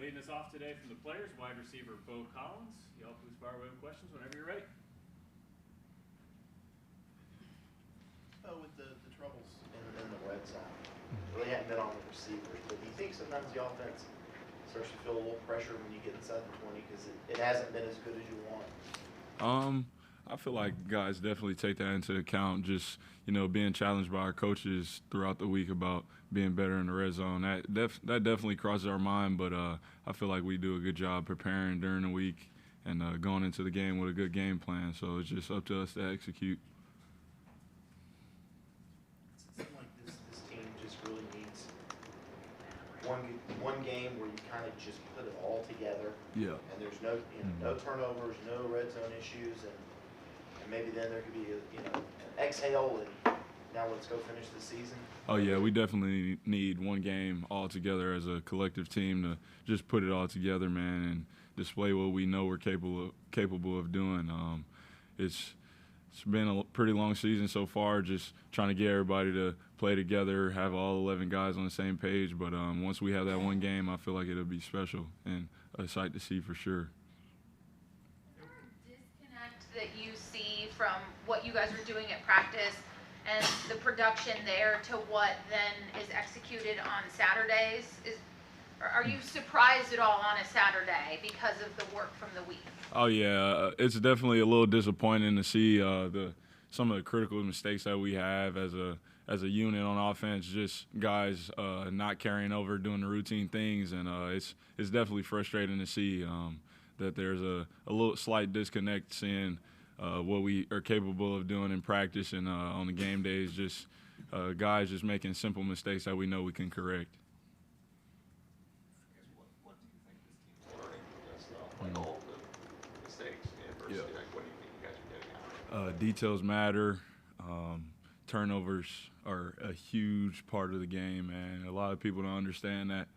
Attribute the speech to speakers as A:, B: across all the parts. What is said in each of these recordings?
A: Leading us off today from the players, wide receiver Beaux Collins. Y'all please fire away with questions whenever you're ready.
B: With the troubles in the red zone, really hadn't been on the receivers, but do you think sometimes the offense starts to feel a little pressure when you get inside the 20 because it hasn't been as good as you want?
C: I feel like guys definitely take that into account. Just being challenged by our coaches throughout the week about being better in the red zone. That definitely crosses our mind. But I feel like we do a good job preparing during the week and going into the game with a good game plan. So it's just up to us to execute.
B: It seems like this team just really needs one game where you kind of just put it all together.
C: Yeah.
B: And there's no no turnovers, no red zone issues, and maybe then there could be an exhale and now let's go finish the season.
C: Oh yeah, we definitely need one game all together as a collective team to just put it all together, man, and display what we know we're capable of doing. It's been a pretty long season so far, just trying to get everybody to play together, have all 11 guys on the same page. But once we have that one game, I feel like it'll be special and a sight to see for sure.
D: Is there a disconnect that you see from what you guys are doing at practice and the production there to what then is executed on Saturdays? Are you surprised at all on a Saturday because of the work from the week?
C: Oh yeah, it's definitely a little disappointing to see some of the critical mistakes that we have as a unit on offense. Just guys not carrying over, doing the routine things, and it's definitely frustrating to see that there's a little slight disconnect seeing what we are capable of doing in practice and on the game days. Just guys just making simple mistakes that we know we can correct.
E: What do you think this team's learning from this, though? Like all the mistakes in adversity, like what do you think you guys are getting out of it?
C: Details matter. Turnovers are a huge part of the game, and a lot of people don't understand that.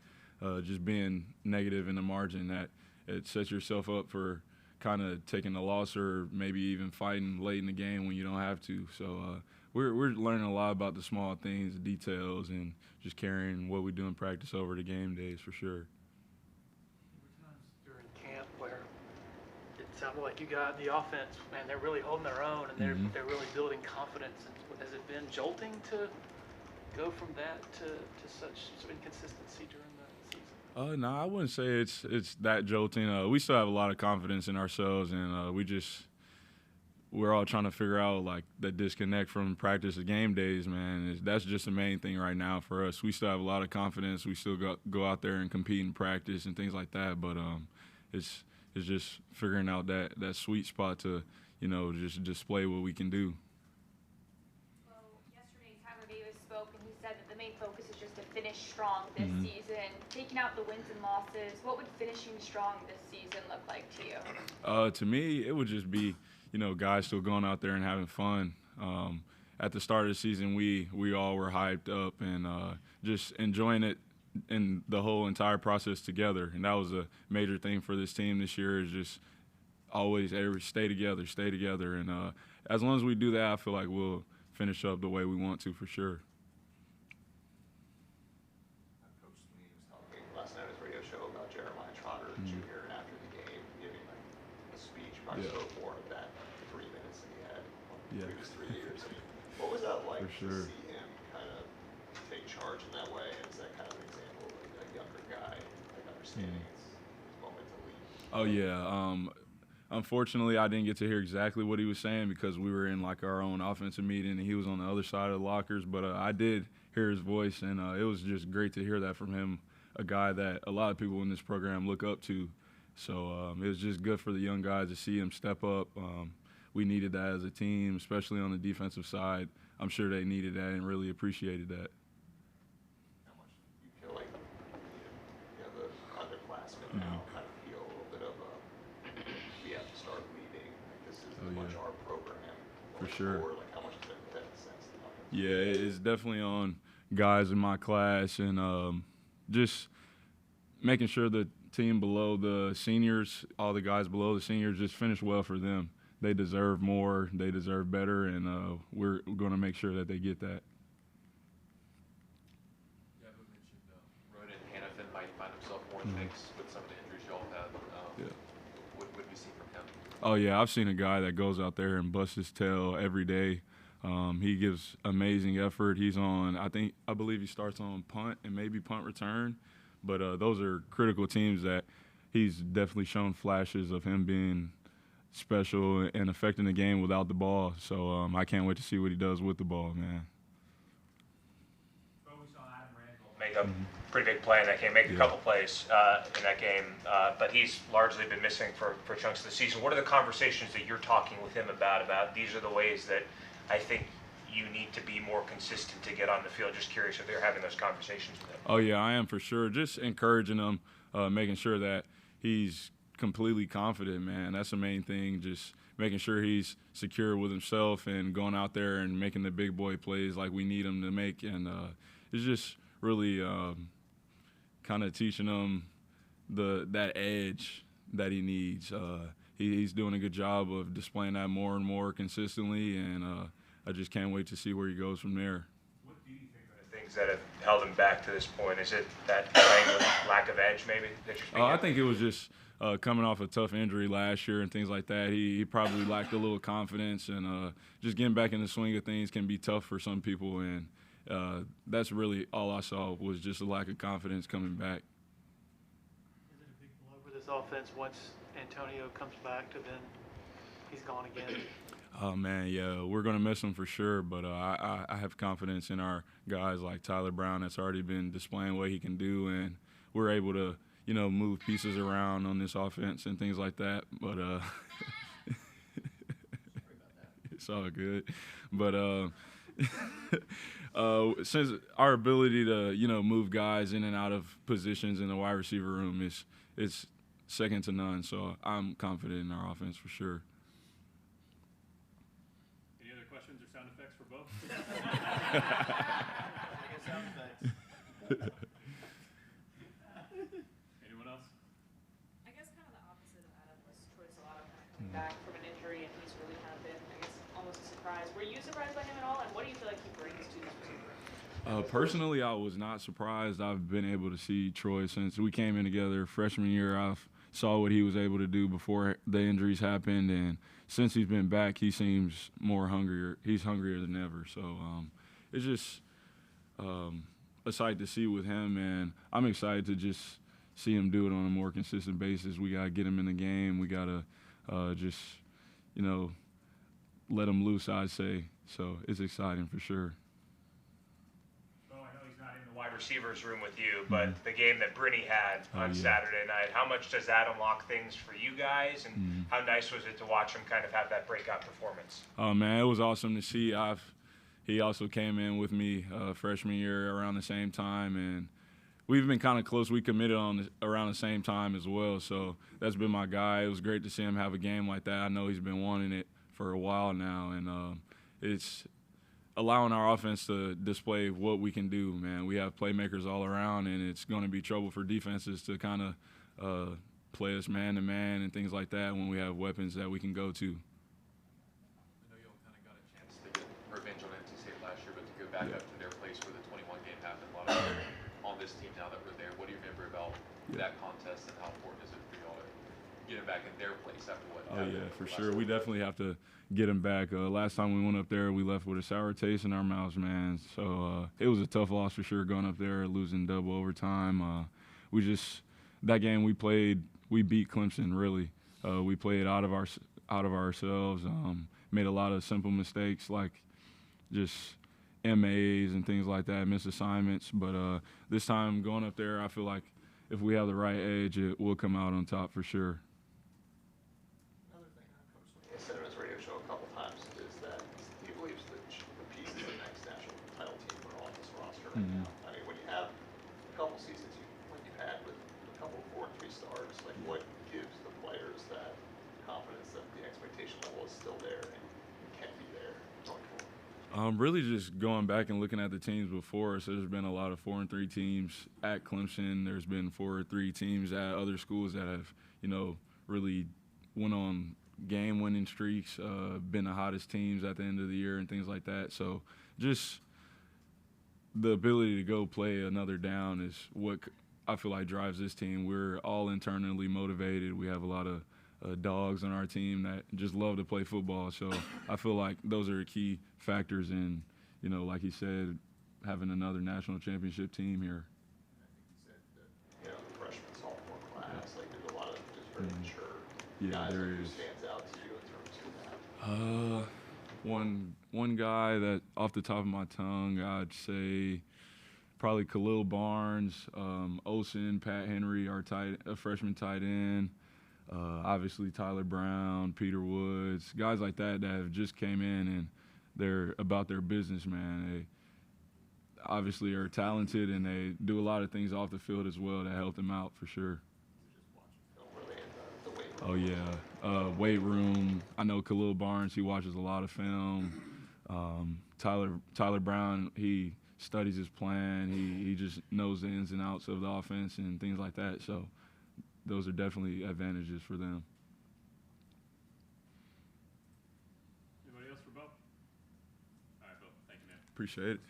C: Just being negative in the margin, that it sets yourself up for kind of taking the loss or maybe even fighting late in the game when you don't have to. So we're learning a lot about the small things, the details, and just carrying what we do in practice over to game days for sure.
F: There were times during camp where it sounded like you got the offense, man, they're really holding their own and they're really building confidence. And has it been jolting to go from that to such inconsistency during the season?
C: No, I wouldn't say it's that jolting. We still have a lot of confidence in ourselves, and we're all trying to figure out like the disconnect from practice to game days, man. That's just the main thing right now for us. We still have a lot of confidence. We still go out there and compete in practice and things like that. But it's just figuring out that sweet spot to just display what we can do.
G: Spoke and he said that the main focus is just to finish strong this season. Taking out the wins and losses, what would finishing strong this season look like to you?
C: To me, it would just be, guys still going out there and having fun. At the start of the season, we all were hyped up and just enjoying it in the whole entire process together. And that was a major thing for this team this year, is just always stay together. And as long as we do that, I feel like we'll finish up the way we want to for sure.
E: Last night at his radio show about Jeremiah Trotter Jr. and after the game, giving a speech, probably spoke more of that 3 minutes than he had in the previous 3 years. What was that like to see him kind of take charge in that way? And is that kind of an example of a younger guy, like understanding his moment to lead?
C: Oh yeah. Unfortunately, I didn't get to hear exactly what he was saying because we were in like our own offensive meeting and he was on the other side of the lockers. But I did hear his voice, and it was just great to hear that from him, a guy that a lot of people in this program look up to. So it was just good for the young guys to see him step up. We needed that as a team, especially on the defensive side. I'm sure they needed that and really appreciated that.
E: How much do you feel like the underclassmen now kind of feel a little bit of we have to start leading? Like this is much our program.
C: For sure.
E: Forward. Like how much has that sense?
C: Yeah, it's definitely on guys in my class, and just making sure the team below the seniors, all the guys below the seniors, just finish well for them. They deserve more, they deserve better, and we're going to make sure that they get that.
H: Yeah, but mentioned Ronan Hannafin might not himself more in the mix with some of the injuries y'all have had. What would we see from him?
C: Oh yeah, I've seen a guy that goes out there and busts his tail every day. He gives amazing effort. He's on, I believe he starts on punt and maybe punt return, but those are critical teams that he's definitely shown flashes of him being special and affecting the game without the ball. So I can't wait to see what he does with the ball, man.
I: We saw Adam Randall make a pretty big play in that game, make a couple plays in that game, but he's largely been missing for chunks of the season. What are the conversations that you're talking with him about these are the ways that I think you need to be more consistent to get on the field? Just curious if they're having those conversations with him.
C: Oh yeah, I am for sure. Just encouraging him, making sure that he's completely confident, man. That's the main thing. Just making sure he's secure with himself and going out there and making the big boy plays like we need him to make. And it's just really kind of teaching him that edge that he needs. He's doing a good job of displaying that more and more consistently, and I just can't wait to see where he goes from there.
I: What do you think are the things that have held him back to this point? Is it that playing with lack of edge maybe that you're speaking
C: I
I: of?
C: think it was just coming off a tough injury last year and things like that. He probably lacked a little confidence, and just getting back in the swing of things can be tough for some people, and that's really all I saw was just a lack of confidence coming back.
F: Is it a big blow for this offense once Antonio comes back to then he's gone again?
C: Oh, man, yeah, we're going to miss him for sure, but I have confidence in our guys like Tyler Brown that's already been displaying what he can do, and we're able to, move pieces around on this offense and things like that. But it's all good. But since our ability to, move guys in and out of positions in the wide receiver room it's second to none, so I'm confident in our offense for sure.
A: Any other questions or sound effects for both? Anyone else?
J: I guess kind of the opposite of Adam was Troy Stellato kind of coming back from an injury, and he's really kind of been, I guess, almost a surprise. Were you surprised by him at all, and what do you feel like he brings to this receiver room?
C: Personally, I was not surprised. I've been able to see Troy since we came in together freshman year. I've saw what he was able to do before the injuries happened, and since he's been back, he seems more hungrier. He's hungrier than ever. So it's just a sight to see with him, and I'm excited to just see him do it on a more consistent basis. We got to get him in the game. We got to just, let him loose, I'd say. So it's exciting for sure.
I: Wide receivers room with you, but the game that Brinny had on
C: yeah.
I: Saturday night, how much does that unlock things for you guys, and how nice was it to watch him kind of have that breakout performance?
C: Oh man, it was awesome to see. He also came in with me freshman year around the same time, and we've been kind of close. We committed around the same time as well, so that's been my guy. It was great to see him have a game like that. I know he's been wanting it for a while now, and it's allowing our offense to display what we can do, man. We have playmakers all around, and it's going to be trouble for defenses to kind of play us man-to-man and things like that when we have weapons that we can go to.
H: I know y'all kind of got a chance to get revenge on NC State last year, but to go back up to their place where the 21 game happened, a lot of them on this team now that we're there. What do you remember about that contest, and how important is it for y'all to get them back in their place after what happened?
C: Oh, yeah, for sure. We definitely have to get him back. Last time we went up there, we left with a sour taste in our mouths, man. So it was a tough loss for sure going up there, losing double overtime. That game we played, we beat Clemson, really. We played out of ourselves, made a lot of simple mistakes like just MAs and things like that, missed assignments. But this time going up there, I feel like if we have the right edge, it will come out on top for sure.
E: Another thing Coach said on his radio show a couple times is that he believes that the pieces of the next national title team are on this roster right now. I mean, when you have a couple seasons like you've had with a couple 4 and 3 stars, like what gives the players that confidence that the expectation level is still there and can be there going forward?
C: Really just going back and looking at the teams before us, there's been a lot of 4 and 3 teams at Clemson. There's been 4 or 3 teams at other schools that have, really went on game-winning streaks, been the hottest teams at the end of the year and things like that. So just the ability to go play another down is what I feel like drives this team. We're all internally motivated. We have a lot of dogs on our team that just love to play football. So I feel like those are key factors in, you know, like he said, having another national championship team here.
E: You know, the freshman sophomore class, like there's a lot of just very mature
C: Yeah,
E: guys
C: there
E: who
C: is.
E: stands out to you in terms of that.
C: One guy that off the top of my tongue, I'd say probably Khalil Barnes, Olsen, Pat Henry, our freshman tight end. Obviously Tyler Brown, Peter Woods, guys like that have just came in and they're about their business, man. They obviously are talented and they do a lot of things off the field as well to help them out for sure. Oh yeah, weight room. I know Khalil Barnes. He watches a lot of film. Tyler Brown. He studies his plan. He just knows the ins and outs of the offense and things like that. So those are definitely advantages for them.
A: Anybody else for Beaux? All right, Beaux. Thank you, man.
C: Appreciate it.